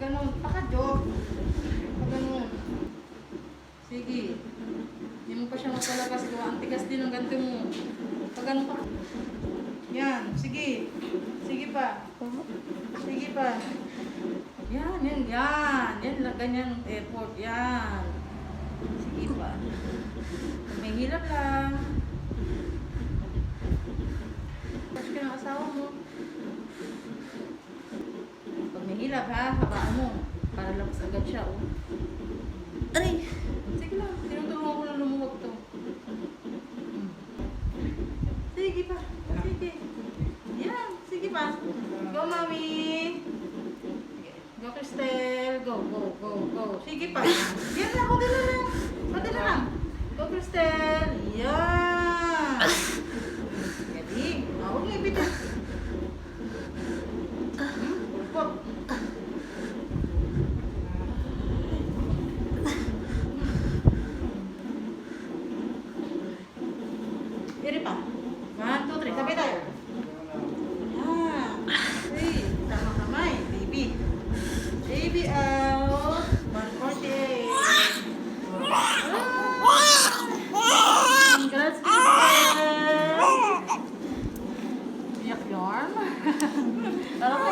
ganun. Paka-joke. Pag ganun. Sige. Hindi mo pa siya magpalabas. Ang tigas din ang ganito mo. Pag ganun pa. Yan. Sige. Sige pa. Sige pa. Yan. Yan. Yan. Yan lang. Ganyan. Effort. Yan. Sige pa. Pag may hilap lang. Tapos ka ng asawa mo. Pag may hilap ha, habaan mo. Para labas agad siya. Oh. Aray! Sige lang. Tinutulungan ko na lumuwag to. Sige pa. Sige. Yan. Sige pa. Go, mami. Go, Cristel. Go, go, go, go. Sige pa. Yan lang. Kunti na lang. Kunti na lang. Go, Cristel. Yan. Ready? Huwag mo ibitin. Pulpot. Diri pa. 1, 2, 3. Sabay tayo. Yan. Okay. Tama kamay. Baby. Baby out. 148. Congrats, Cristel. Iyak yarn. Alam mo,